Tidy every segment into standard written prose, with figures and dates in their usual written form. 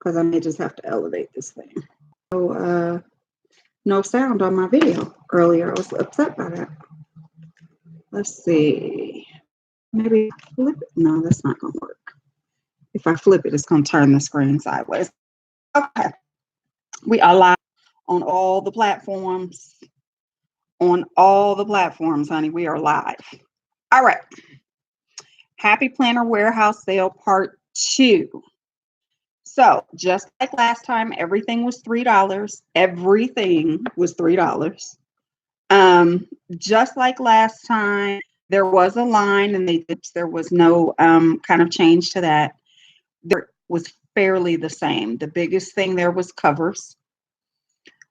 because I may just have to elevate this thing. So, no sound on my video earlier. I was upset by that. Let's see. Maybe flip it. No, that's not going to work. If I flip it, it's going to turn the screen sideways. Okay. We are live on all the platforms. On all the platforms, honey. We are live. All right. Happy Planner Warehouse Sale Part 2. So, just like last time, everything was $3. Everything was $3. Just like last time, there was a line and there was no kind of change to that. There was fairly the same. The biggest thing there was covers,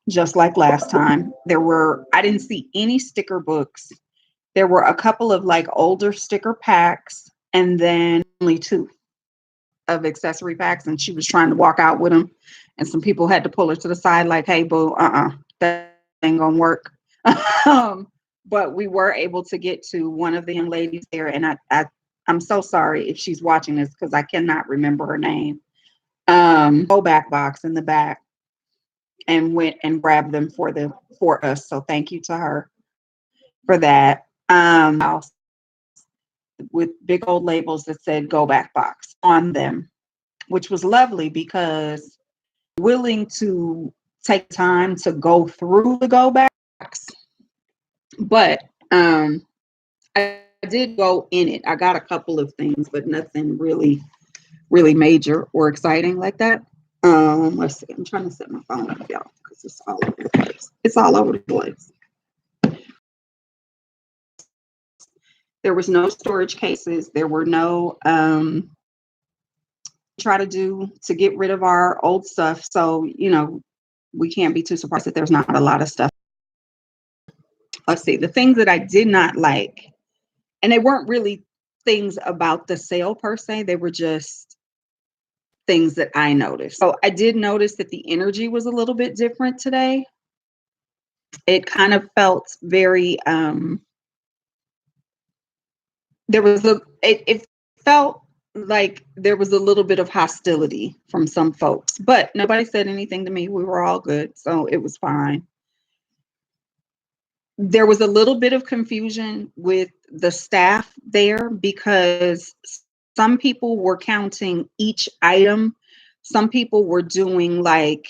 just like last time. I didn't see any sticker books. There were a couple of like older sticker packs and then only 2 of accessory packs, and she was trying to walk out with them, and some people had to pull her to the side like, hey boo, that ain't gonna work. But we were able to get to one of the young ladies there, and I'm so sorry if she's watching this because I cannot remember her name. Go back box in the back and went and grabbed them for us. So thank you to her for that. With big old labels that said Go Back Box on them, which was lovely because willing to take time to go through the Go Backs. But I did go in it. I got a couple of things, but nothing really major or exciting like that. Let's see. I'm trying to set my phone up, y'all, because it's all over the place. It's all over the place. There was no storage cases. There were no try to get rid of our old stuff. So, we can't be too surprised that there's not a lot of stuff. Let's see. The things that I did not like, and they weren't really things about the sale per se. They were just things that I noticed. So I did notice that the energy was a little bit different today. It kind of felt very, it felt like there was a little bit of hostility from some folks, but nobody said anything to me. We were all good, so it was fine. There was a little bit of confusion with the staff there because some people were counting each item. Some people were doing like,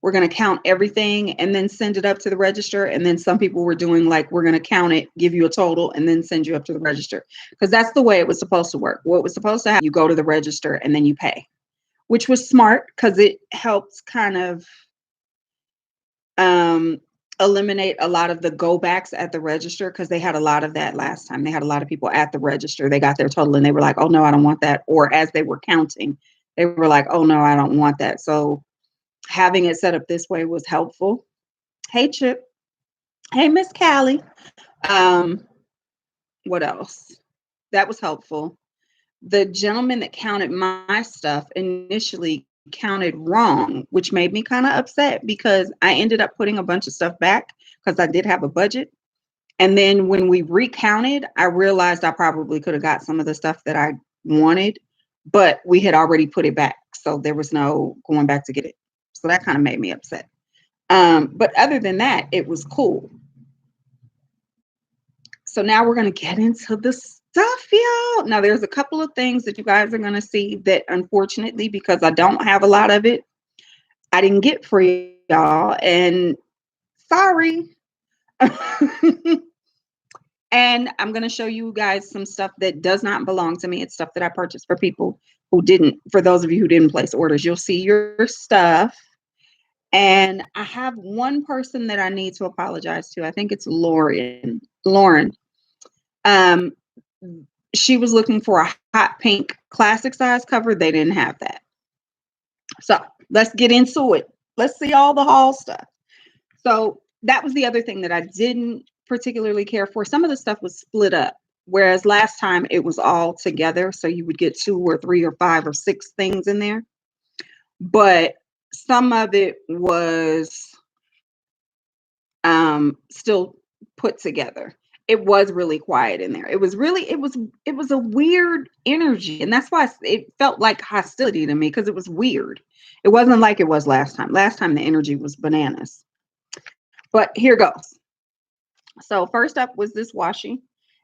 we're going to count everything and then send it up to the register. And then some people were doing like, we're going to count it, give you a total, and then send you up to the register. Because that's the way it was supposed to work. What was supposed to happen, you go to the register and then you pay, which was smart because it helps kind of eliminate a lot of the go backs at the register, because they had a lot of that last time. They had a lot of people at the register. They got their total and they were like, oh no, I don't want that. Or as they were counting, they were like, oh no, I don't want that. So having it set up this way was helpful. Hey, Chip. Hey, Miss Callie. What else? That was helpful. The gentleman that counted my stuff initially counted wrong, which made me kind of upset because I ended up putting a bunch of stuff back because I did have a budget. And then when we recounted, I realized I probably could have got some of the stuff that I wanted, but we had already put it back. So there was no going back to get it. So that kind of made me upset. But other than that, it was cool. So now we're going to get into the stuff, y'all. Now, there's a couple of things that you guys are going to see that, unfortunately, because I don't have a lot of it, I didn't get for y'all. And sorry. And I'm going to show you guys some stuff that does not belong to me. It's stuff that I purchased for people who didn't, for those of you who didn't place orders. You'll see your stuff. And I have one person that I need to apologize to. I think it's Lauren. She was looking for a hot pink classic size cover. They didn't have that. So let's get into it. Let's see all the haul stuff. So that was the other thing that I didn't particularly care for. Some of the stuff was split up, whereas last time it was all together. So you would get 2 or 3 or 5 or 6 things in there. But some of it was still put together. It was really quiet in there. It was really, it was a weird energy. And that's why it felt like hostility to me, because it was weird. It wasn't like it was last time. Last time the energy was bananas. But here goes. So first up was this washi.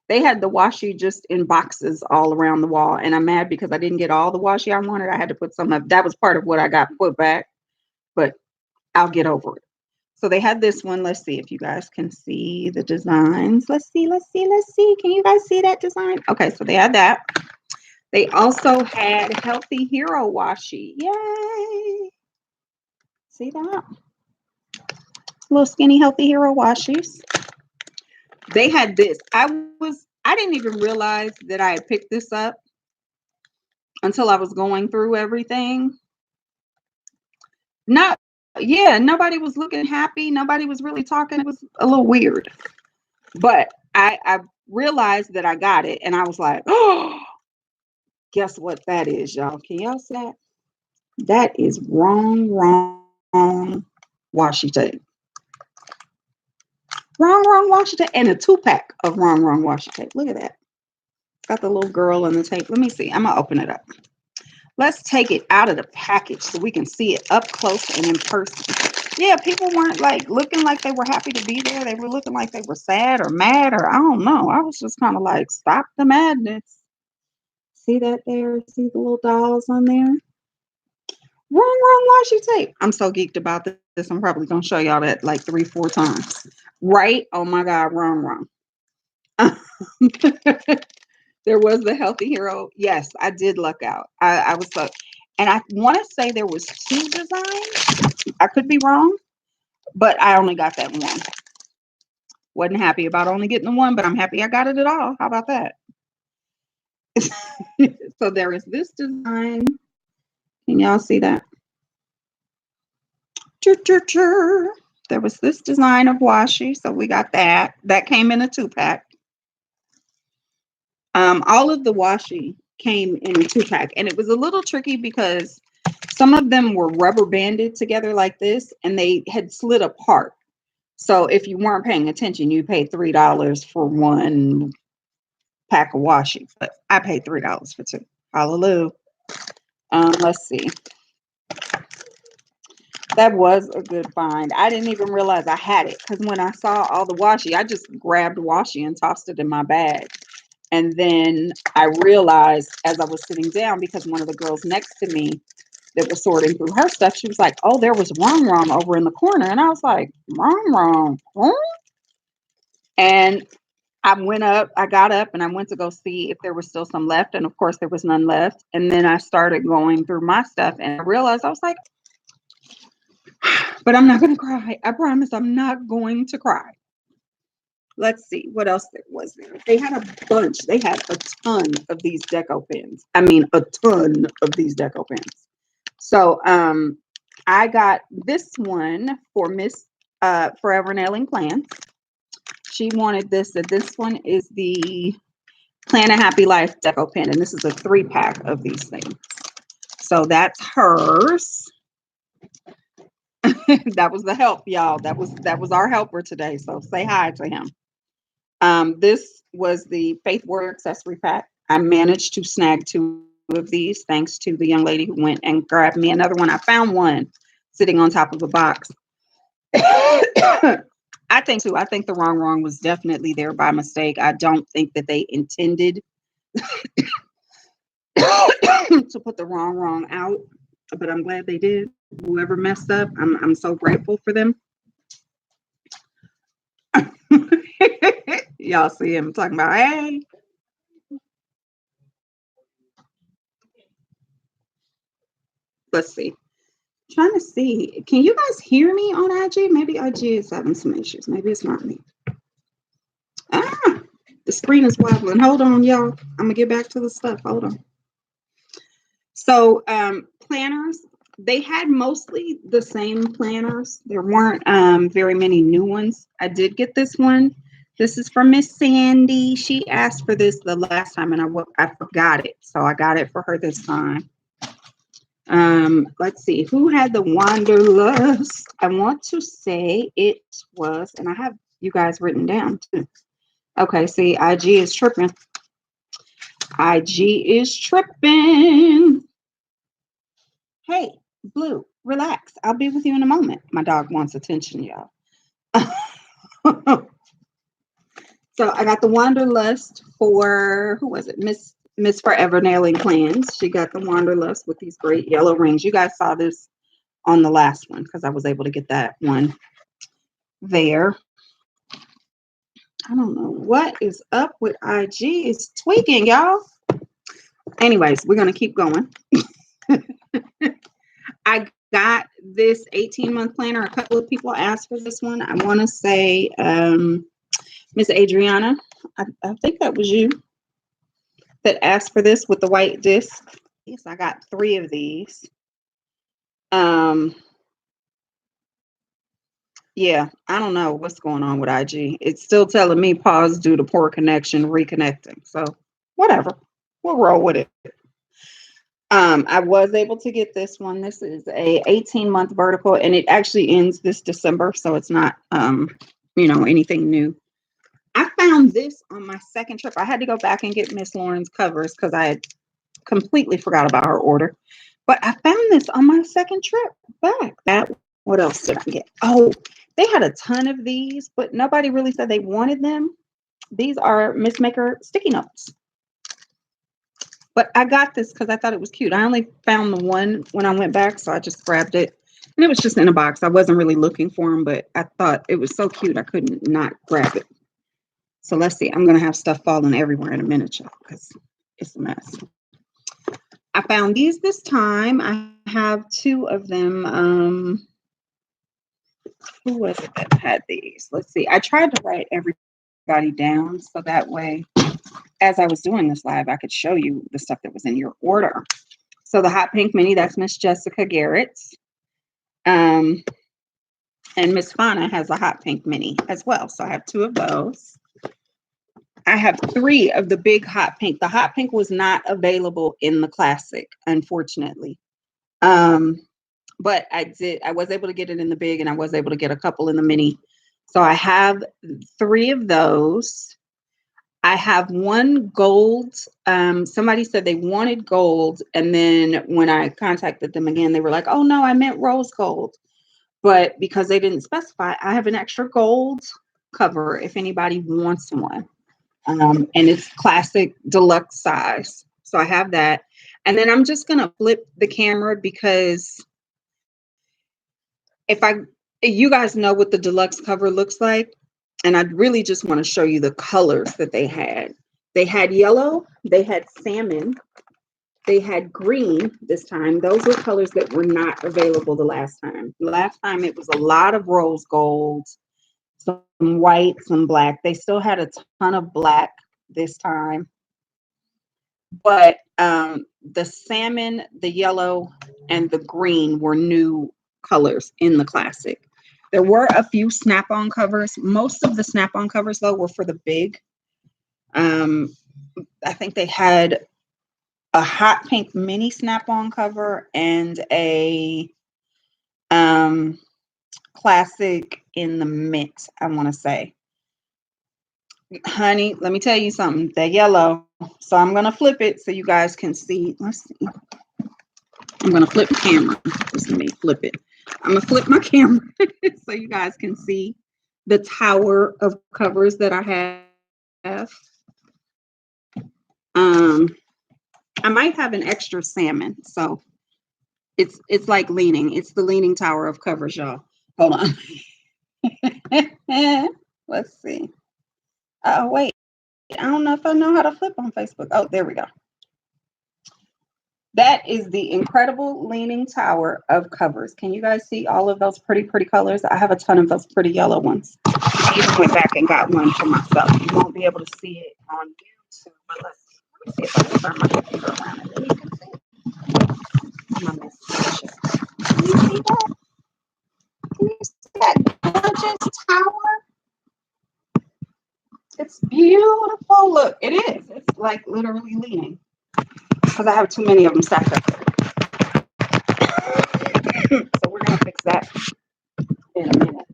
They had the washi just in boxes all around the wall. And I'm mad because I didn't get all the washi I wanted. I had to put some up. That was part of what I got put back, but I'll get over it. So they had this one. Let's see if you guys can see the designs. Let's see. Can you guys see that design? Okay, so they had that. They also had Healthy Hero washi. Yay! See that? Little skinny Healthy Hero washis. They had this. I didn't even realize that I had picked this up until I was going through everything. Nobody was looking happy. Nobody was really talking. It was a little weird. But I realized that I got it, and I was like, oh, guess what that is, y'all? Can y'all see that? That is wrong washi tape. Wrong washi tape, and a 2-pack of wrong washi tape. Look at that. Got the little girl on the tape. Let me see. I'm gonna open it up. Let's take it out of the package so we can see it up close and in person. Yeah, people weren't like looking like they were happy to be there. They were looking like they were sad or mad, or I don't know. I was just kind of like, stop the madness. See that there? See the little dolls on there? Wrong washi tape. I'm so geeked about this. I'm probably gonna show y'all that like 3-4 times. Right? Oh my God, wrong. There was the Healthy Hero. Yes, I did luck out. I was so, and I want to say there was 2 designs. I could be wrong, but I only got that one. Wasn't happy about only getting the one, but I'm happy I got it at all. How about that? So there is this design. Can y'all see that? There was this design of washi, so we got that. That came in a 2-pack. All of the washi came in a 2-pack, and it was a little tricky because some of them were rubber banded together like this, and they had slid apart. So if you weren't paying attention, you paid $3 for 1 pack of washi, but I paid $3 for 2. Hallelujah. Let's see. That was a good find. I didn't even realize I had it, because when I saw all the washi, I just grabbed washi and tossed it in my bag. And then I realized as I was sitting down, because one of the girls next to me that was sorting through her stuff, she was like, oh, there was wrong over in the corner. And I was like, wrong. Huh? And I got up and I went to go see if there was still some left. And of course there was none left. And then I started going through my stuff and I realized, I was like, but I'm not going to cry. I promise I'm not going to cry. Let's see what else there was there. They had a bunch. They had a ton of these deco pins. I mean, a ton of these deco pins. So I got this one for Miss Forever Nailing Plans. She wanted this. And this one is the Plan a Happy Life deco pin, and this is a 3-pack of these things. So that's hers. That was the help, y'all. That was our helper today. So say hi to him. This was the Faith Warrior accessory pack. I managed to snag 2 of these thanks to the young lady who went and grabbed me another one. I found one sitting on top of a box. I think the wrong was definitely there by mistake. I don't think that they intended to put the wrong out, but I'm glad they did. Whoever messed up, I'm so grateful for them. Y'all see him talking about, hey. Let's see. Trying to see. Can you guys hear me on IG? Maybe IG is having some issues. Maybe it's not me. The screen is wobbling. Hold on, y'all. I'm gonna get back to the stuff. Hold on. So planners, they had mostly the same planners. There weren't very many new ones. I did get this one. This is from Miss Sandy. She asked for this the last time and I forgot it. So I got it for her this time. Let's see, who had the Wanderlust? I want to say it was, and I have you guys written down too. Okay, see, IG is tripping. IG is tripping. Hey, Blue, relax. I'll be with you in a moment. My dog wants attention, y'all. So I got the Wanderlust for, who was it? Miss Forever Nailing Plans. She got the Wanderlust with these great yellow rings. You guys saw this on the last one because I was able to get that one there. I don't know what is up with IG. It's tweaking, y'all. Anyways, we're going to keep going. I got this 18-month planner. A couple of people asked for this one. I want to say Miss Adriana, I think that was you that asked for this with the white disc. Yes, I got 3 of these. Yeah, I don't know what's going on with IG. It's still telling me pause due to poor connection, reconnecting. So whatever, we'll roll with it. I was able to get this one. This is a 18-month vertical, and it actually ends this December, so it's not, anything new. I found this on my second trip. I had to go back and get Miss Lauren's covers because I had completely forgot about her order. But I found this on my second trip back. What else did I get? Oh, they had a ton of these, but nobody really said they wanted them. These are Miss Maker sticky notes. But I got this because I thought it was cute. I only found the one when I went back, so I just grabbed it. And it was just in a box. I wasn't really looking for them, but I thought it was so cute I couldn't not grab it. So let's see. I'm going to have stuff falling everywhere in a minute, y'all, because it's a mess. I found these this time. I have 2 of them. Who was it that had these? Let's see. I tried to write everybody down so that way, as I was doing this live, I could show you the stuff that was in your order. So the hot pink mini, that's Miss Jessica Garrett's. And Miss Fauna has a hot pink mini as well. So I have 2 of those. I have 3 of the big hot pink. The hot pink was not available in the classic, unfortunately. But I was able to get it in the big, and I was able to get a couple in the mini. So I have 3 of those. I have 1 gold. Somebody said they wanted gold. And then when I contacted them again, they were like, oh no, I meant rose gold. But because they didn't specify, I have an extra gold cover if anybody wants one. And it's classic deluxe size. So I have that. And then I'm just going to flip the camera because you guys know what the deluxe cover looks like. And I really just want to show you the colors that they had. They had yellow, they had salmon, they had green this time. Those were colors that were not available the last time. Last time it was a lot of rose gold, some white, some black. They still had a ton of black this time. But the salmon, the yellow, and the green were new colors in the classic. There were a few snap-on covers. Most of the snap-on covers, though, were for the big. I think they had a hot pink mini snap-on cover and a classic in the mint, I want to say. Honey, let me tell you something. They're yellow. So I'm going to flip it so you guys can see. Let's see. I'm going to flip the camera. Just let me flip it. I'm going to flip my camera so you guys can see the tower of covers that I have. I might have an extra salmon. So it's like leaning. It's the leaning tower of covers, y'all. Hold on. Let's see. Oh, wait. I don't know if I know how to flip on Facebook. Oh, there we go. That is the incredible leaning tower of covers. Can you guys see all of those pretty colors? I have a ton of those pretty yellow ones. I even went back and got one for myself. You won't be able to see it on YouTube, but let me see if I can turn my computer around and then you can see it. My message. Can you see that? Can you see that gorgeous tower? It's beautiful. Look, it is. It's like literally leaning. Because I have too many of them stacked up there. So we're going to fix that in a minute.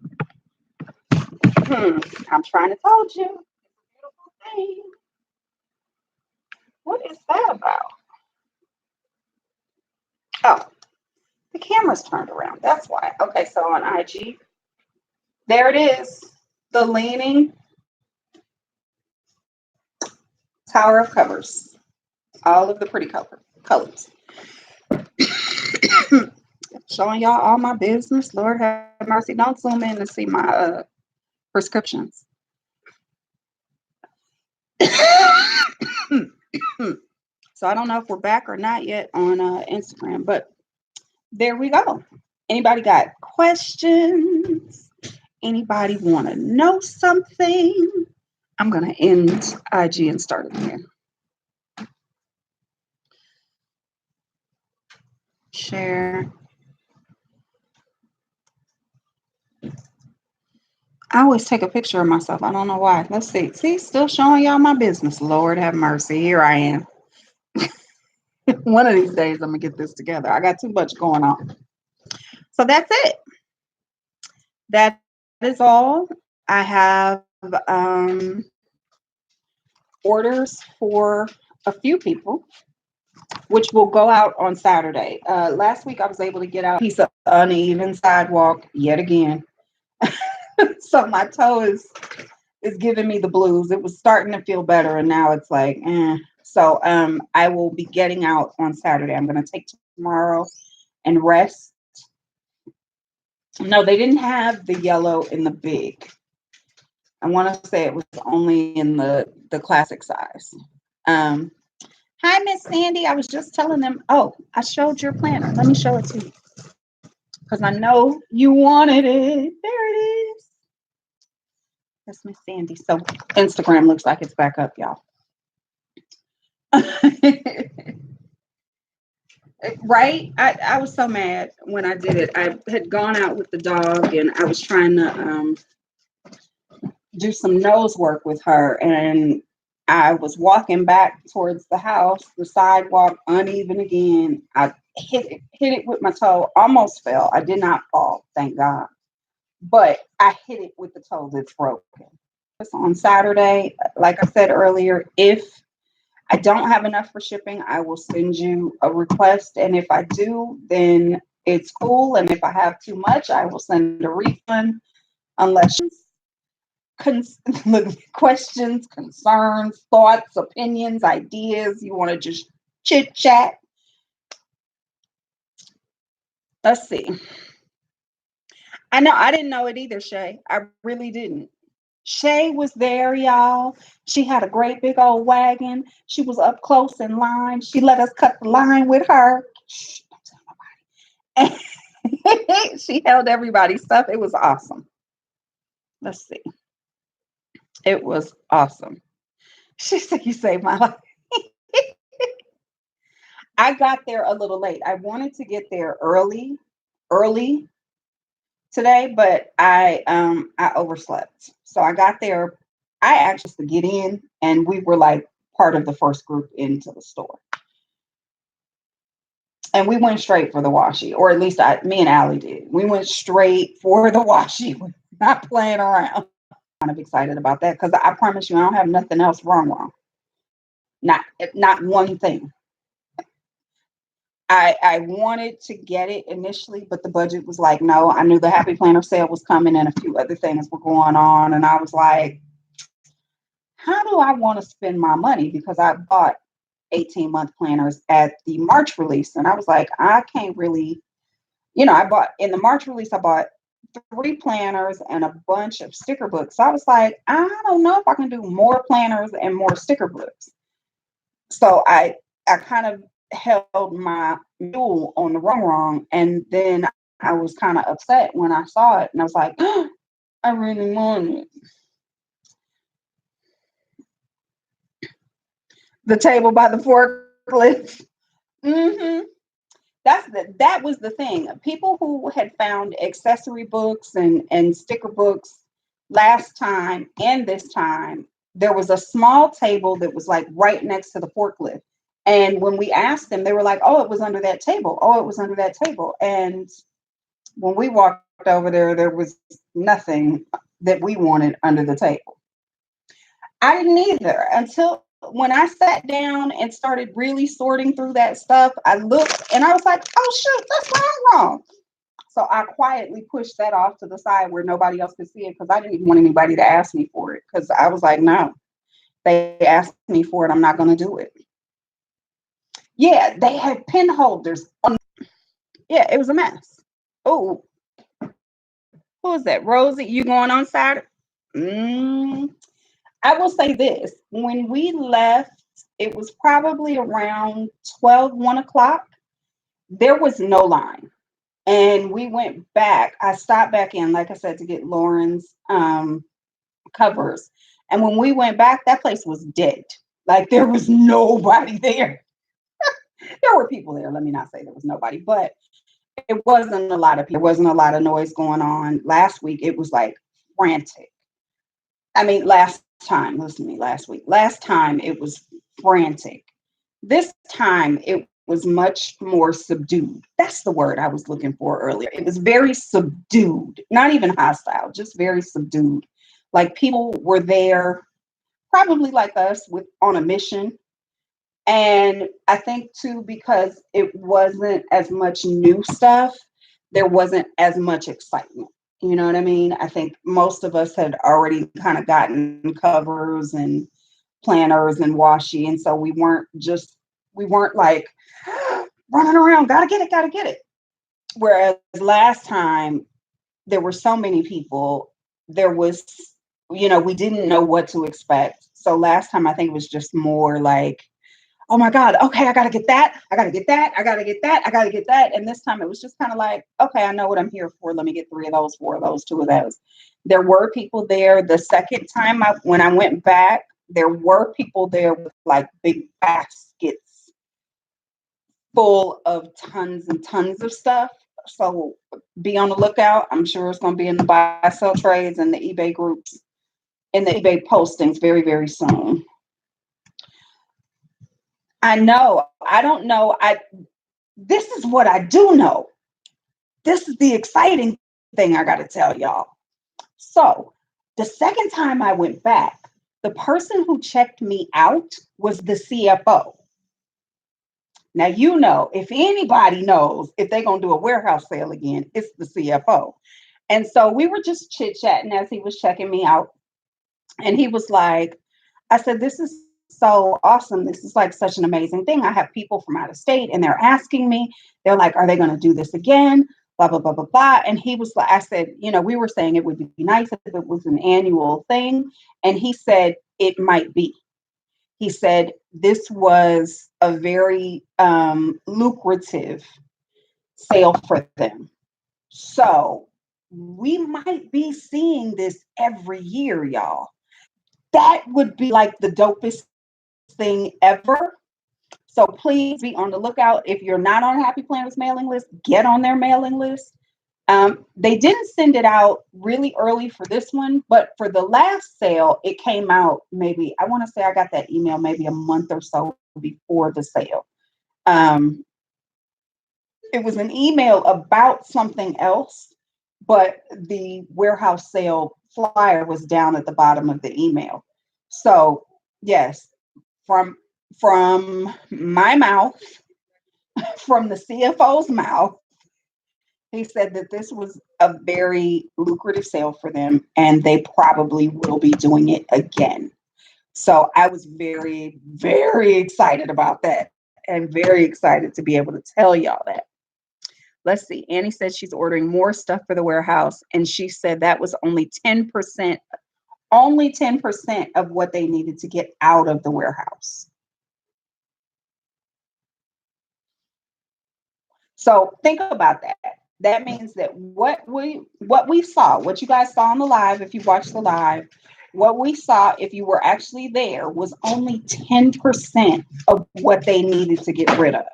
I'm trying to tell you. name. What is that about? Oh, the camera's turned around. That's why. Okay, so on IG, there it is. The Leaning Tower of Covers. All of the pretty colors. Showing y'all all my business. Lord have mercy. Don't zoom in to see my prescriptions. So I don't know if we're back or not yet on Instagram, but there we go. Anybody got questions? Anybody want to know something? I'm going to end IG and start again. Share. I always take a picture of myself. I don't know why. Let's see. See, still showing y'all my business. Lord have mercy. Here I am. One of these days, I'm going to get this together. I got too much going on. So that's it. That is all. I have orders for a few people, which will go out on Saturday. Last week, I was able to get out a piece of uneven sidewalk yet again. So my toe is giving me the blues. It was starting to feel better, and now it's like, eh. So I will be getting out on Saturday. I'm going to take tomorrow and rest. No, they didn't have the yellow in the big. I want to say it was only in the classic size. Hi, Miss Sandy. I was just telling them, oh, I showed your planner. Let me show it to you. Because I know you wanted it. There it is. That's Miss Sandy. So Instagram looks like it's back up, y'all. Right? I was so mad when I did it. I had gone out with the dog and I was trying to do some nose work with her, and I was walking back towards the house, the sidewalk uneven again. I hit it with my toe, almost fell. I did not fall, thank God. But I hit it with the toe that's broken. On Saturday, like I said earlier, if I don't have enough for shipping, I will send you a request. And if I do, then it's cool. And if I have too much, I will send a refund unless questions, concerns, thoughts, opinions, ideas. You want to just chit chat. Let's see. I know I didn't know it either, Shay. I really didn't. Shay was there, y'all. She had a great big old wagon. She was up close in line. She let us cut the line with her. Shh, don't tell nobody. And she held everybody's stuff. It was awesome. Let's see. It was awesome. She said, "You saved my life." I got there a little late. I wanted to get there early today, but I overslept. So I got there. I actually to get in, and we were like part of the first group into the store. And we went straight for the washi, or at least me and Allie did. We went straight for the washi. We're not playing around. Kind of excited about that because I promise you, I don't have nothing else wrong. Not one thing. I wanted to get it initially, but the budget was like, no. I knew the Happy Planner sale was coming and a few other things were going on. And I was like, how do I want to spend my money? Because I bought 18-month planners at the March release. And I was like, I can't really, I bought in the March release, I bought 3 planners and a bunch of sticker books. So I was like, I don't know if I can do more planners and more sticker books. So I kind of held my mule on the wrong. And then I was kind of upset when I saw it. And I was like, oh, I really want it. The table by the forklift. Mm-hmm. That was the thing. People who had found accessory books and sticker books last time and this time, there was a small table that was like right next to the forklift. And when we asked them, they were like, oh, it was under that table. Oh, it was under that table. And when we walked over there, there was nothing that we wanted under the table. I didn't either until when I sat down and started really sorting through that stuff. I looked and I was like, oh, shoot, that's where I'm wrong. So I quietly pushed that off to the side where nobody else could see it because I didn't even want anybody to ask me for it because I was like, no, they asked me for it. I'm not going to do it. Yeah, they had pen holders. Yeah, it was a mess. Oh, who is that? Rosie, you going on Saturday? I will say this. When we left, it was probably around 1 o'clock. There was no line. And we went back. I stopped back in, like I said, to get Lauren's covers. And when we went back, that place was dead. Like there was nobody there. There were people there. Let me not say there was nobody, but it wasn't a lot of people. There wasn't a lot of noise going on. Last week, it was like frantic. I mean, last time, listen to me, last week. Last time, it was frantic. This time, it was much more subdued. That's the word I was looking for earlier. It was very subdued, not even hostile, just very subdued. Like people were there, probably like us, with on a mission. And I think too, because it wasn't as much new stuff, there wasn't as much excitement. You know what I mean? I think most of us had already kind of gotten covers and planners and washi. And so we weren't like running around, gotta get it, gotta get it. Whereas last time there were so many people, there was, we didn't know what to expect. So last time I think it was just more like, oh my God, okay, I gotta get that. I gotta get that. I gotta get that. I gotta get that. And this time it was just kind of like, okay, I know what I'm here for. Let me get 3 of those, 4 of those, 2 of those. There were people there. The second time when I went back, there were people there with like big baskets full of tons and tons of stuff. So be on the lookout. I'm sure it's going to be in the buy sell trades and the eBay groups and the eBay postings very, very soon. I know. I don't know. This is what I do know. This is the exciting thing I got to tell y'all. So the second time I went back, the person who checked me out was the CFO. Now, if anybody knows if they're going to do a warehouse sale again, it's the CFO. And so we were just chit-chatting as he was checking me out. And he was like, I said, this is so awesome. This is like such an amazing thing. I have people from out of state and they're asking me, they're like, are they going to do this again? Blah, blah, blah, blah, blah. And he was like, I said, we were saying it would be nice if it was an annual thing. And he said, it might be. He said, this was a very lucrative sale for them. So we might be seeing this every year, y'all. That would be like the dopest thing ever. So please be on the lookout. If you're not on Happy Planners mailing list, get on their mailing list. They didn't send it out really early for this one, but for the last sale, it came out maybe, I want to say I got that email maybe a month or so before the sale. It was an email about something else, but the warehouse sale flyer was down at the bottom of the email. So yes, from my mouth, from the CFO's mouth, he said that this was a very lucrative sale for them and they probably will be doing it again. So I was very, very excited about that and very excited to be able to tell y'all that. Let's see. Annie said she's ordering more stuff for the warehouse and she said that was only 10% of what they needed to get out of the warehouse. So think about that. That means that what we saw, what you guys saw on the live, if you watched the live, what we saw, if you were actually there, was only 10% of what they needed to get rid of.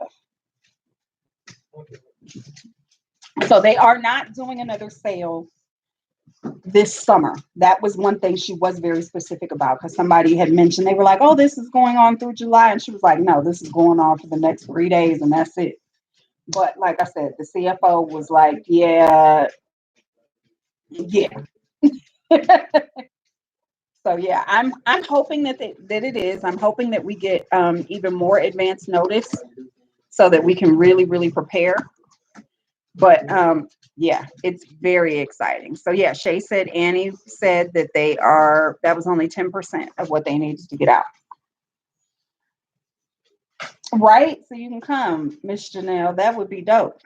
So they are not doing another sale this summer. That was one thing she was very specific about because somebody had mentioned, they were like, oh, this is going on through July. And she was like, no, this is going on for the next 3 days and that's it. But like I said, the CFO was like, yeah. So yeah, I'm hoping that it is. I'm hoping that we get even more advance notice so that we can really prepare. But yeah, it's very exciting. So yeah, Shay said Annie said that that was only 10% of what they needed to get out. Right? So you can come, Miss Janelle. That would be dope.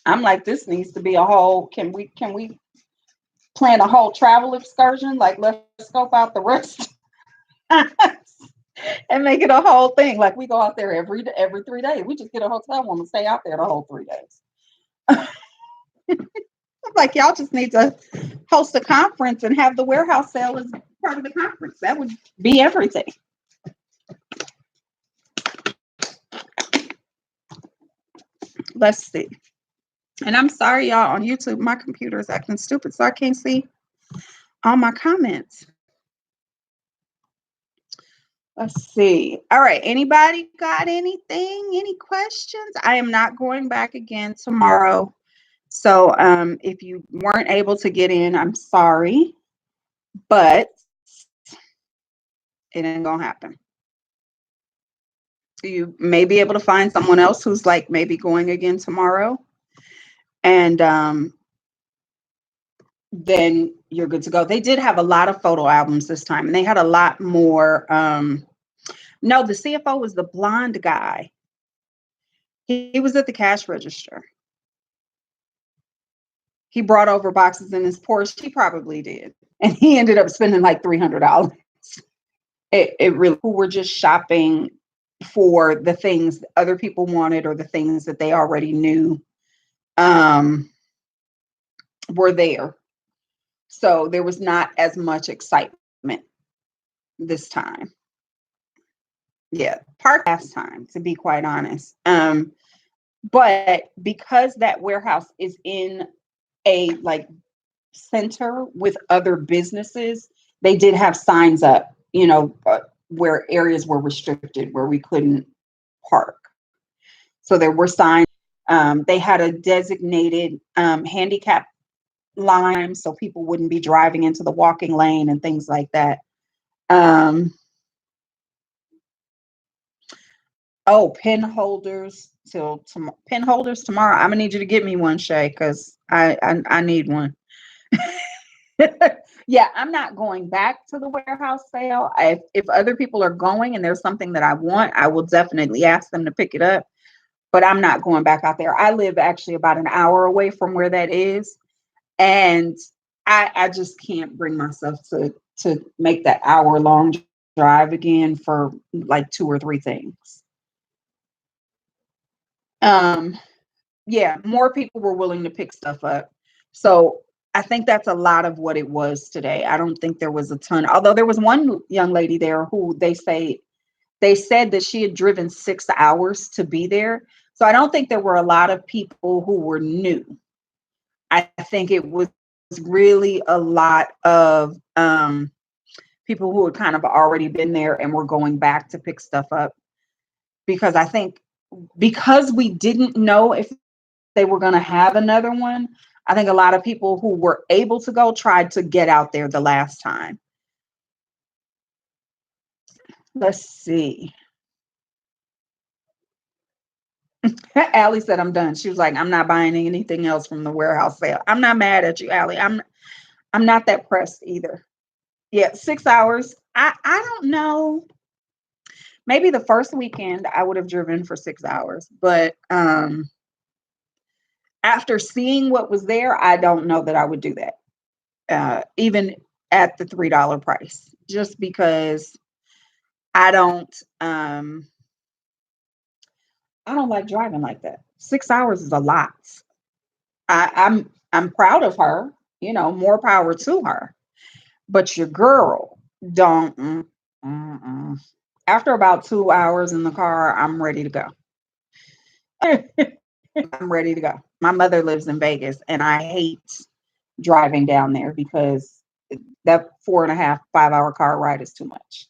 I'm like, this needs to be a whole, can we plan a whole travel excursion? Like let's scope out the rest and make it a whole thing. Like we go out there every 3 days. We just get a hotel room and stay out there the whole 3 days. Like y'all just need to host a conference and have the warehouse sale as part of the conference. That would be everything. Let's see. And I'm sorry, y'all, on YouTube, my computer is acting stupid, so I can't see all my comments. Let's see. All right. Anybody got anything? Any questions? I am not going back again tomorrow. So if you weren't able to get in, I'm sorry, but it ain't gonna happen. You may be able to find someone else who's like maybe going again tomorrow, and then you're good to go. They did have a lot of photo albums this time, and they had a lot more. No, the CFO was the blonde guy. He was at the cash register. He brought over boxes in his Porsche. He probably did, and he ended up spending like $300. It really, who were just shopping for the things other people wanted or the things that they already knew were there. So there was not as much excitement this time. Yeah, park last time, to be quite honest. But because that warehouse is in a like center with other businesses, they did have signs up, where areas were restricted, where we couldn't park. So there were signs. They had a designated handicap line so people wouldn't be driving into the walking lane and things like that. Pen holders pen holders tomorrow. I'm gonna need you to get me one, Shay, because I need one. Yeah, I'm not going back to the warehouse sale. If other people are going and there's something that I want, I will definitely ask them to pick it up. But I'm not going back out there. I live actually about an hour away from where that is, and I just can't bring myself to make that hour-long drive again for like 2 or 3 things. Yeah, more people were willing to pick stuff up. So I think that's a lot of what it was today. I don't think there was a ton, although there was one young lady there who they said that she had driven 6 hours to be there. So I don't think there were a lot of people who were new. I think it was really a lot of people who had kind of already been there and were going back to pick stuff up. Because I think because we didn't know if they were going to have another one, I think a lot of people who were able to go tried to get out there the last time. Let's see. Allie said, I'm done. She was like, I'm not buying anything else from the warehouse sale. I'm not mad at you, Allie. I'm not that pressed either. Yeah, 6 hours. I don't know. Maybe the first weekend I would have driven for 6 hours, but after seeing what was there, I don't know that I would do that. Even at the $3 price, just because I don't like driving like that. 6 hours is a lot. I'm proud of her, more power to her. But your girl don't. After about 2 hours in the car, I'm ready to go. I'm ready to go. My mother lives in Vegas, and I hate driving down there because that 4.5, 5 hour car ride is too much.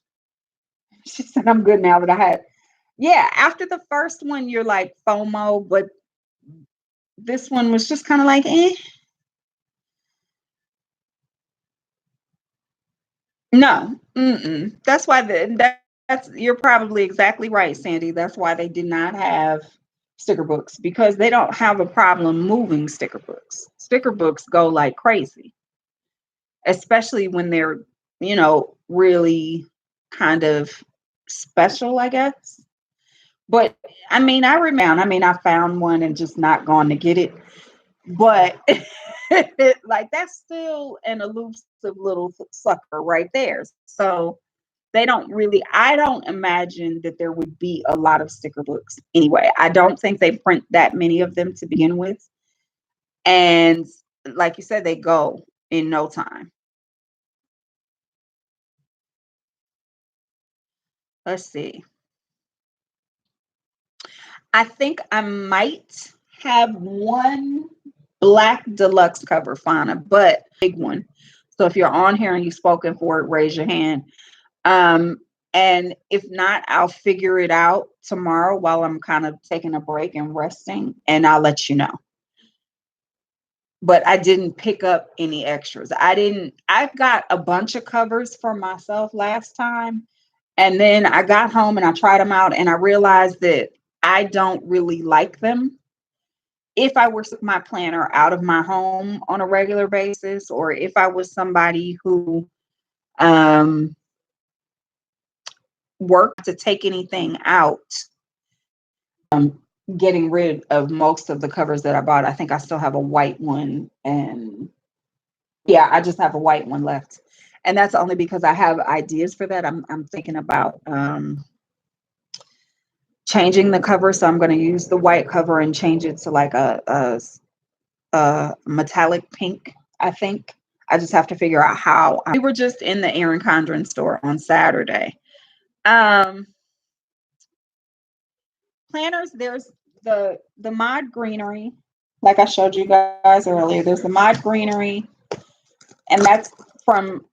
She said, I'm good now that I had. Yeah, after the first one, you're like FOMO, but this one was just kind of like, eh. No, that's why that's you're probably exactly right, Sandy. That's why they did not have sticker books because they don't have a problem moving sticker books. Sticker books go like crazy, especially when they're, really kind of special, I guess. But I mean, I found one and just not gone to get it. But like that's still an elusive little sucker right there. So they don't really, I don't imagine that there would be a lot of sticker books anyway. I don't think they print that many of them to begin with. And like you said, they go in no time. Let's see. I think I might have one black deluxe cover, Fauna, but big one. So if you're on here and you've spoken for it, raise your hand. Um, and if not, I'll figure it out tomorrow while I'm kind of taking a break and resting, and I'll let you know. But I didn't pick up any extras. I've got a bunch of covers for myself last time. And then I got home and I tried them out and I realized that I don't really like them. If I were my planner out of my home on a regular basis, or if I was somebody who um, worked to take anything out, um, getting rid of most of the covers that I bought. I think I still have a white one, and yeah, I just have a white one left, and that's only because I have ideas for that. I'm thinking about changing the cover, so I'm going to use the white cover and change it to like a metallic pink. I think I just have to figure out how. We were just in the Erin Condren store on Saturday. Um, Planners, there's the Mod Greenery, like I showed you guys earlier. There's the Mod Greenery, and that's from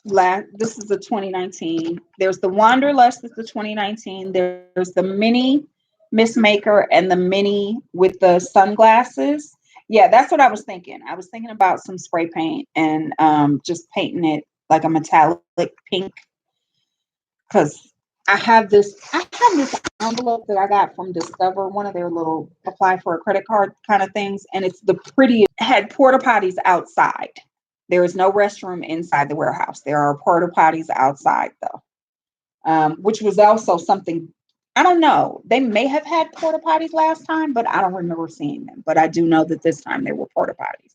this is the 2019. There's the Wanderlust, that's the 2019. There's the mini Miss Maker and the mini with the sunglasses. Yeah, that's what I was thinking. I was thinking about some spray paint and just painting it like a metallic pink, because I have this envelope that I got from Discover, one of their little apply for a credit card kind of things, and it's the prettiest. It had porta potties outside. There is no restroom inside the warehouse. There are porta potties outside though, which was also something. I don't know. They may have had porta potties last time, but I don't remember seeing them. But I do know that this time there were porta potties.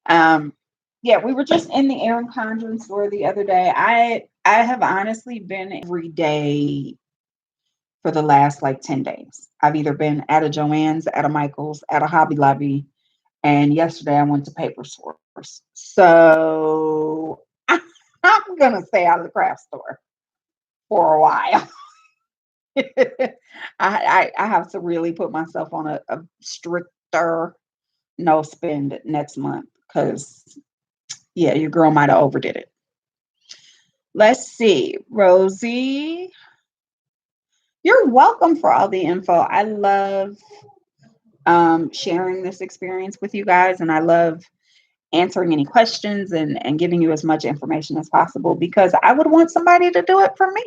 Um, yeah, we were just in the Erin Condren store the other day. I have honestly been every day for the last like 10 days. I've either been at a Joann's, at a Michael's, at a Hobby Lobby, and yesterday I went to Paper Source. So I'm gonna stay out of the craft store for a while. I have to really put myself on a stricter no spend next month because yeah, your girl might have overdid it. Let's see, Rosie. You're welcome for all the info. I love sharing this experience with you guys, and I love answering any questions and giving you as much information as possible because I would want somebody to do it for me.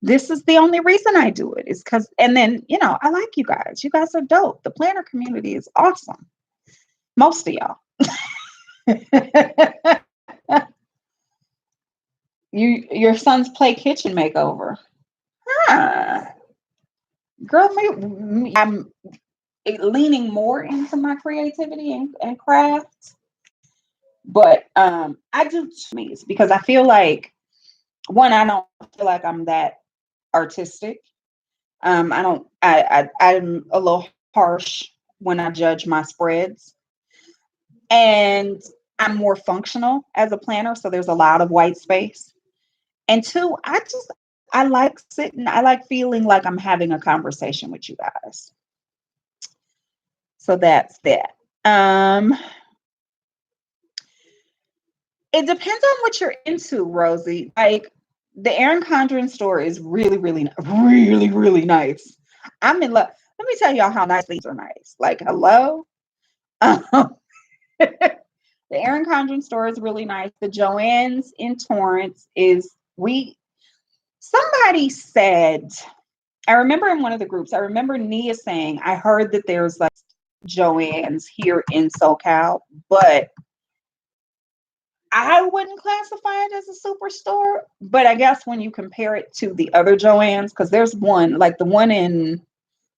This is the only reason I do it is because, and then, I like you guys. You guys are dope. The planner community is awesome. Most of y'all. Your son's play kitchen makeover. Huh. Girl, I'm leaning more into my creativity and craft, but I do me because I feel like one, I don't feel like I'm that artistic. I don't. I'm a little harsh when I judge my spreads, and I'm more functional as a planner. So there's a lot of white space. And two, I like sitting. I like feeling like I'm having a conversation with you guys. So that's that. It depends on what you're into, Rosie. Like the Erin Condren store is really, really, really, really nice. I'm in love. Let me tell y'all how nice these are nice. Like, hello. Um, The Erin Condren store is really nice. The Joann's in Torrance is somebody said, I remember in one of the groups, I remember Nia saying, I heard that there's like Joann's here in SoCal, but I wouldn't classify it as a superstore. But I guess when you compare it to the other Joann's, because there's one, like the one in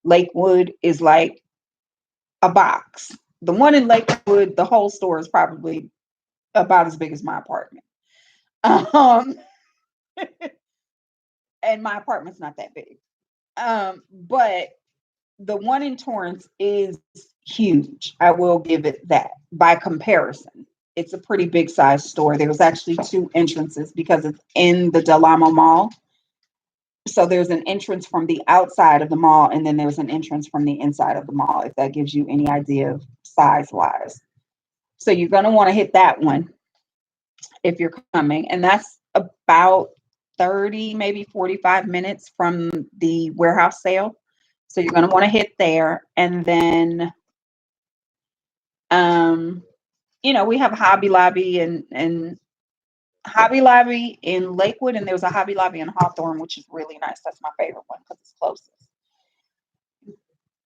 Lakewood is like a box. The one in Lakewood, the whole store is probably about as big as my apartment. And my apartment's not that big. But the one in Torrance is huge. I will give it that. By comparison, it's a pretty big size store. There was actually 2 entrances because it's in the Del Amo Mall. So there's an entrance from the outside of the mall, and then there's an entrance from the inside of the mall, if that gives you any idea of size wise. So you're going to want to hit that one if you're coming. And that's about 30, maybe 45 minutes from the warehouse sale. So you're going to want to hit there. And then, we have Hobby Lobby and Hobby Lobby in Lakewood, and there's a Hobby Lobby in Hawthorne, which is really nice. That's my favorite one because it's closest.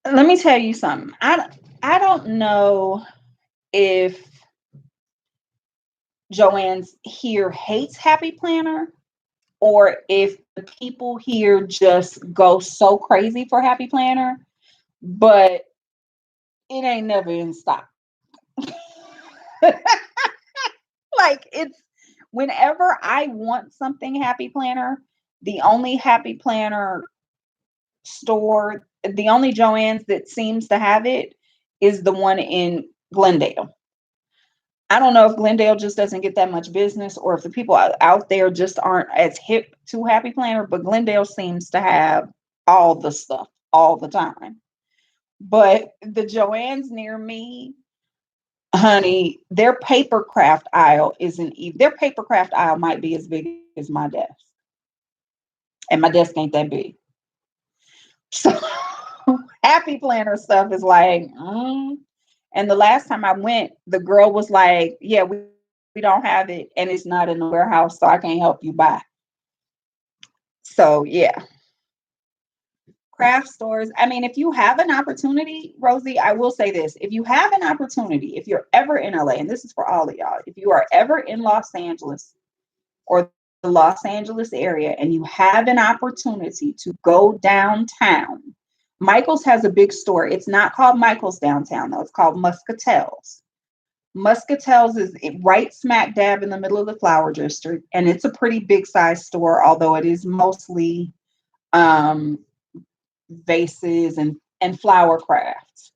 Let me tell you something. I don't know if Joann's here hates Happy Planner or if the people here just go so crazy for Happy Planner, but it ain't never in stock. Like, it's whenever I want something Happy Planner, the only Happy Planner store, the only Joann's that seems to have it is the one in Glendale. I don't know if Glendale just doesn't get that much business or if the people out there just aren't as hip to Happy Planner, but Glendale seems to have all the stuff all the time. But the Joann's near me, honey, their paper craft aisle isn't even, their paper craft aisle might be as big as my desk. And my desk ain't that big. So Happy Planner stuff is like, And the last time I went, the girl was like, yeah, we don't have it and it's not in the warehouse, so I can't help you buy. So yeah. Craft stores. I mean, if you have an opportunity, Rosie, I will say this. If you have an opportunity, if you're ever in LA, and this is for all of y'all, if you are ever in Los Angeles or the Los Angeles area and you have an opportunity to go downtown, Michael's has a big store. It's not called Michael's downtown, though. It's called Muscatel's. Muscatel's is right smack dab in the middle of the Flower District, and it's a pretty big size store, although it is mostly vases and flower crafts.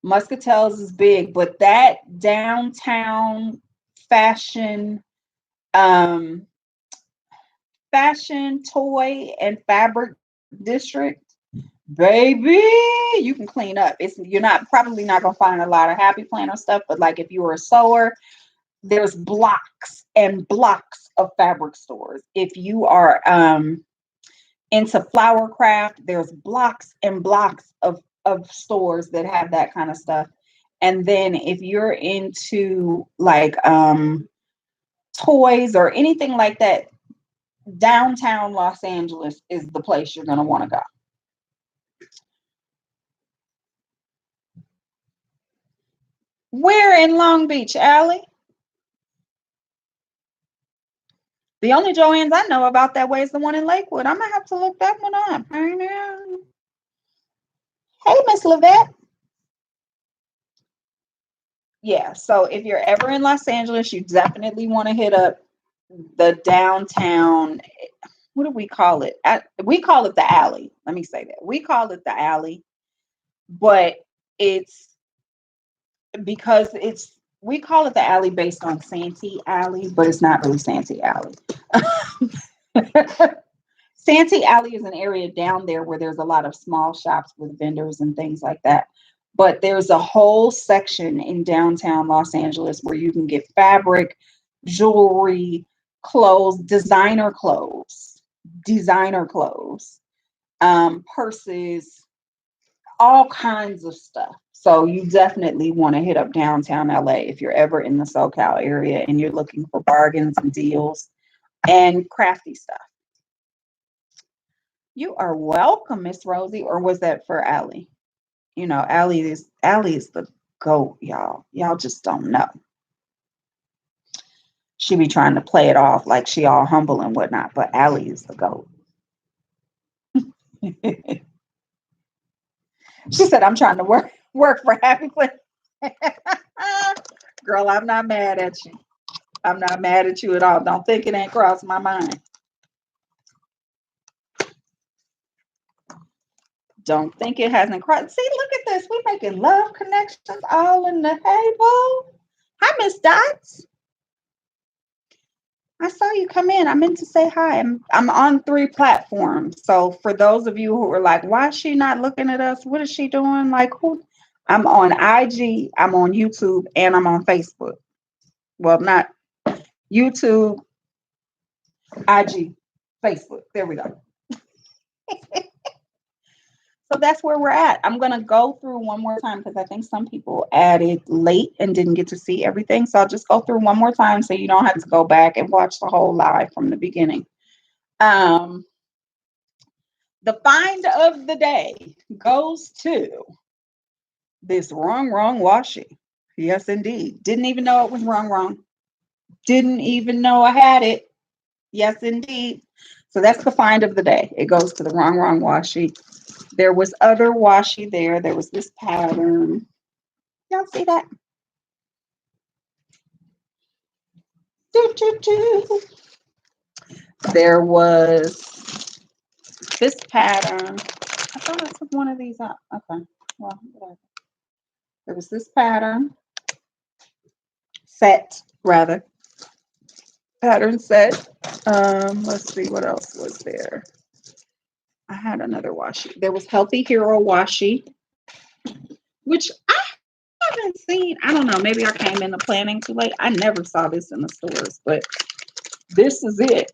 Muscatel's is big, but that downtown fashion toy and fabric district, baby, you can clean up. You're probably not gonna find a lot of Happy Planner stuff, but like if you were a sewer, there's blocks and blocks of fabric stores. If you are into flower craft, there's blocks and blocks of stores that have that kind of stuff. And then if you're into like toys or anything like that, downtown Los Angeles is the place you're going to want to go. Where in Long Beach, Allie? The only Joann's I know about that way is the one in Lakewood. I'm gonna have to look that one up. Hey, Miss Levette. Yeah, so if you're ever in Los Angeles, you definitely want to hit up the downtown. What do we call it? We call it the alley. Let me say that. We call it the alley, but it's because we call it the alley based on Santee Alley, but it's not really Santee Alley. Santee Alley is an area down there where there's a lot of small shops with vendors and things like that. But there's a whole section in downtown Los Angeles where you can get fabric, jewelry, clothes, designer clothes, purses, all kinds of stuff. So you definitely want to hit up downtown LA if you're ever in the SoCal area and you're looking for bargains and deals and crafty stuff. You are welcome, Miss Rosie. Or was that for Allie? You know, Allie is the GOAT, y'all. Y'all just don't know. She be trying to play it off like she all humble and whatnot, but Allie is the GOAT. She said, I'm trying to work for Happy Place. Girl, I'm not mad at you. I'm not mad at you at all. Don't think it ain't crossed my mind. Don't think it hasn't crossed. See, look at this. We're making love connections all in the table. Hi, Miss Dots. I saw you come in. I meant to say hi. I'm on 3 platforms. So for those of you who are like, why is she not looking at us? What is she doing? Like, who? I'm on IG, I'm on YouTube, and I'm on Facebook. Well, not YouTube, IG, Facebook. There we go. So that's where we're at. I'm going to go through one more time because I think some people added late and didn't get to see everything. So I'll just go through one more time so you don't have to go back and watch the whole live from the beginning. The find of the day goes to this wrong washi. Yes, indeed. Didn't even know it was wrong. Didn't even know I had it. Yes, indeed. So that's the find of the day. It goes to the wrong washi. There was other washi there. There was this pattern. Y'all see that? There was this pattern. I thought I took one of these out. Okay. Well, whatever. There was this pattern. Set, rather. Pattern set. Let's see what else was there. I had another washi. There was Healthy Hero washi, which I haven't seen. I don't know. Maybe I came into planning too late. I never saw this in the stores, but this is it.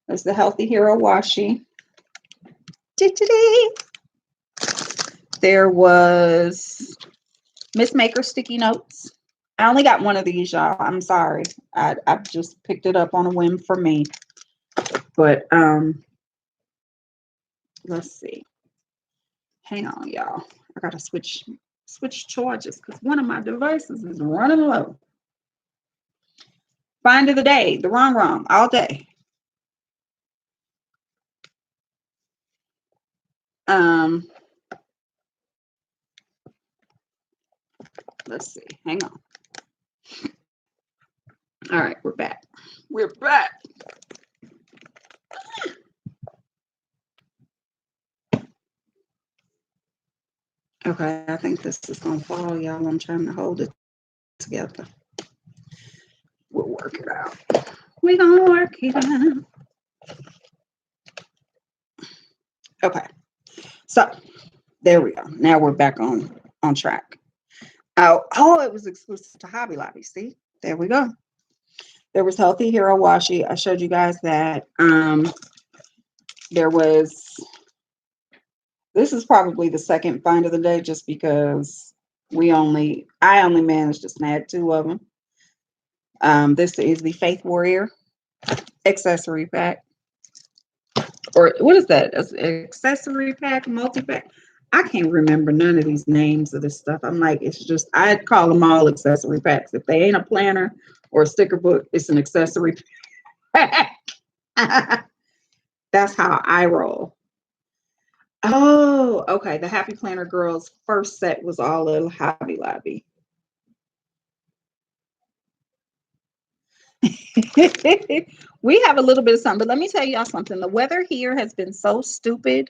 There's the Healthy Hero washi. There was Miss Maker sticky notes. I only got one of these, y'all. I'm sorry. I just picked it up on a whim for me. But let's see. Hang on, y'all. I gotta switch charges because one of my devices is running low. Find of the day, the wrong, all day. Let's see. Hang on. All right, we're back. We're back. Okay, I think this is gonna fall, y'all. I'm trying to hold it together. We'll work it out. We're gonna work it out. Okay, so there we go. Now we're back on track. Oh, it was exclusive to Hobby Lobby. See, there we go. There was Healthy Hero washi. I showed you guys that. There was. This is probably the second find of the day, just because I only managed to snag 2 of them. This is the Faith Warrior accessory pack, or what is that? Accessory pack, multi-pack. I can't remember none of these names of this stuff. I'm like, it's just, I'd call them all accessory packs. If they ain't a planner or a sticker book, it's an accessory pack. That's how I roll. Oh, okay. The Happy Planner Girls first set was all in Hobby Lobby. We have a little bit of something, but let me tell y'all something. The weather here has been so stupid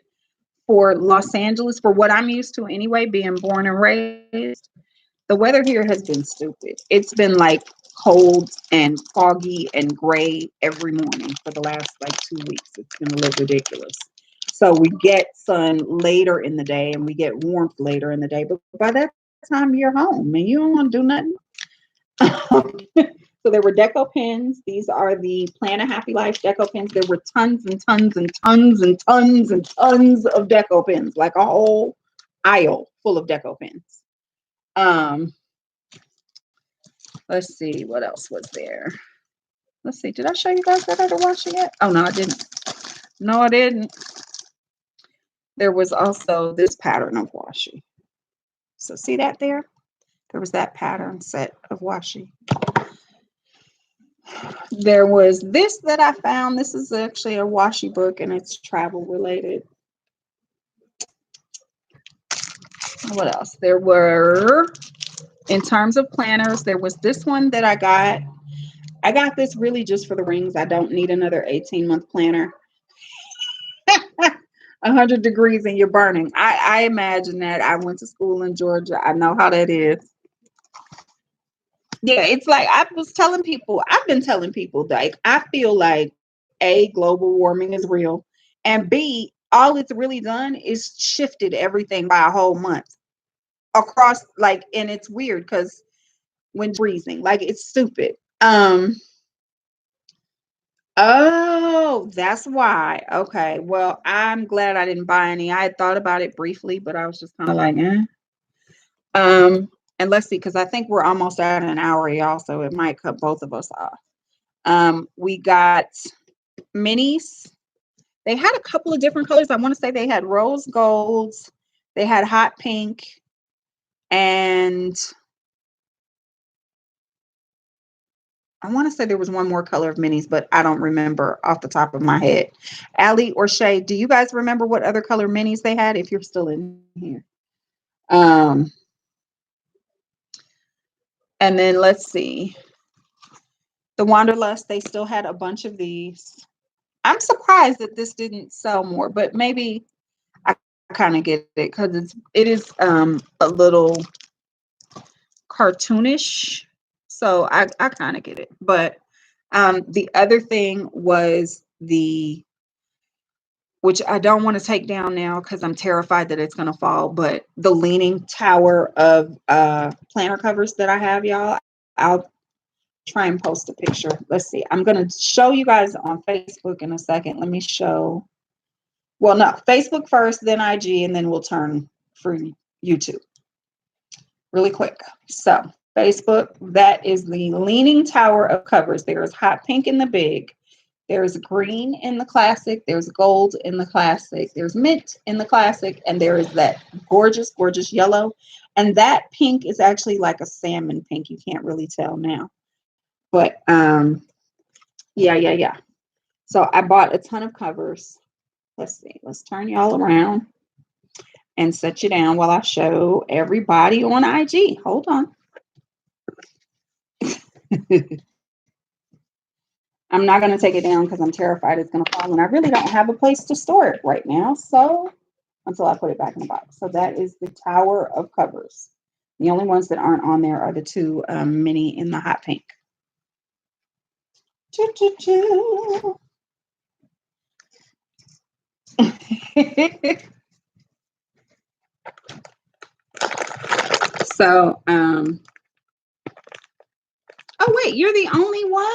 for Los Angeles, for what I'm used to anyway, being born and raised. The weather here has been stupid. It's been like cold and foggy and gray every morning for the last like 2 weeks. It's been a little ridiculous. So we get sun later in the day and we get warmth later in the day. But by that time, you're home and you don't want to do nothing. So there were deco pins. These are the Plan a Happy Life deco pins. There were tons and tons and tons and tons and tons of deco pins, like a whole aisle full of deco pens. Um, let's see what else was there. Let's see. Did I show you guys that other washi yet? Oh no, I didn't. No, I didn't. There was also this pattern of washi. So see that there? There was that pattern set of washi. There was this that I found. This is actually a washi book and it's travel related. What else? There were, in terms of planners, there was this one that I got. I got this really just for the rings. I don't need another 18-month planner. 100 degrees and you're burning. I imagine that. I went to school in Georgia. I know how that is. Yeah, it's like I've been telling people, like, I feel like A, global warming is real, and B, all it's really done is shifted everything by a whole month across, like, and it's weird because when freezing, like, it's stupid. Oh, that's why. Okay. Well, I'm glad I didn't buy any. I had thought about it briefly, but I was just kind of like, eh. And let's see, because I think we're almost at an hour, y'all, so it might cut both of us off. We got minis. They had a couple of different colors. I want to say they had rose golds, they had hot pink, and I want to say there was one more color of minis, but I don't remember off the top of my head. Allie or Shay, do you guys remember what other color minis they had if you're still in here? And then let's see. The Wanderlust, they still had a bunch of these. I'm surprised that this didn't sell more, but maybe I kind of get it because it is a little cartoonish. So I kind of get it. But the other thing was which I don't want to take down now because I'm terrified that it's going to fall, but the Leaning Tower of planner covers that I have, y'all. I'll try and post a picture. Let's see. I'm going to show you guys on Facebook in a second. Let me show. Well, no, Facebook first, then IG, and then we'll turn for YouTube really quick. So Facebook, that is the Leaning Tower of covers. There's hot pink in the big. There's green in the classic. There's gold in the classic. There's mint in the classic. And there is that gorgeous, gorgeous yellow. And that pink is actually like a salmon pink. You can't really tell now. But yeah. So I bought a ton of covers. Let's see. Let's turn y'all around and set you down while I show everybody on IG. Hold on. I'm not going to take it down because I'm terrified it's going to fall, and I really don't have a place to store it right now. So until I put it back in the box. So that is the Tower of Covers. The only ones that aren't on there are the two mini in the hot pink. So, oh wait, you're the only one?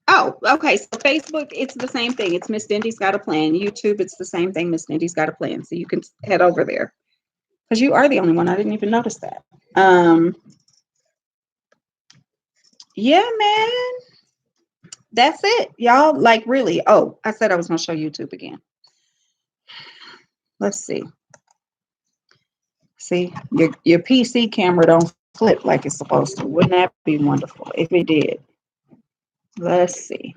Oh, okay. So Facebook, it's the same thing. It's Miss Dindy's Got a Plan. YouTube, it's the same thing. Miss Dindy's Got a Plan. So you can head over there because you are the only one. I didn't even notice that. Yeah, man. That's it, y'all. Like, really. Oh, I said I was going to show YouTube again. Let's see. See, your PC camera don't flip like it's supposed to. Wouldn't that be wonderful if it did? Let's see.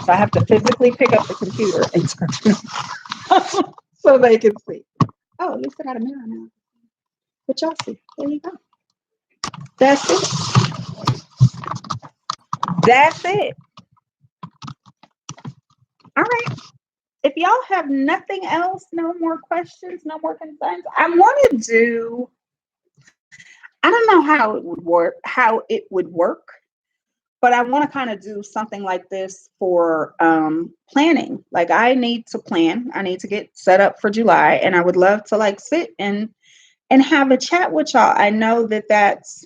So I have to physically pick up the computer and turn it on so they can see. Oh, at least I got a mirror now. But y'all see. There you go. That's it. That's it. All right. If y'all have nothing else, no more questions, no more concerns, I want to do, I don't know how it would work, but I want to kind of do something like this for planning. Like, I need to plan. I need to get set up for July, and I would love to like sit and have a chat with y'all. I know that that's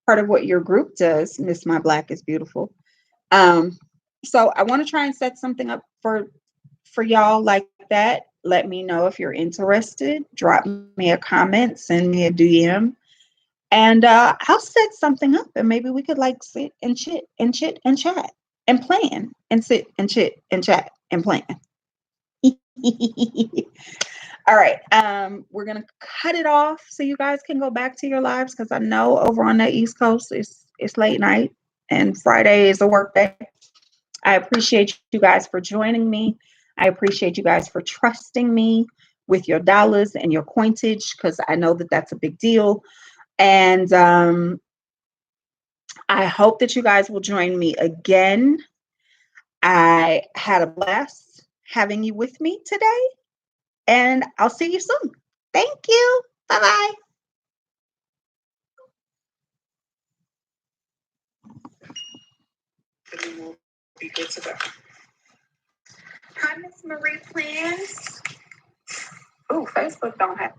part of what your group does, Miss My Black is Beautiful. So I want to try and set something up for y'all like that. Let me know if you're interested. Drop me a comment, send me a DM, and I'll set something up, and maybe we could like sit and chit and chit and chat and plan and sit and chit and chat and plan. All right. We're gonna cut it off so you guys can go back to your lives because I know over on the East Coast it's late night and Friday is a work day. I appreciate you guys for joining me. I appreciate you guys for trusting me with your dollars and your coinage because I know that that's a big deal. And I hope that you guys will join me again. I had a blast having you with me today, and I'll see you soon. Thank you. Bye bye. And we'll be good to go. Hi, Miss Marie Plans. Oh, Facebook don't have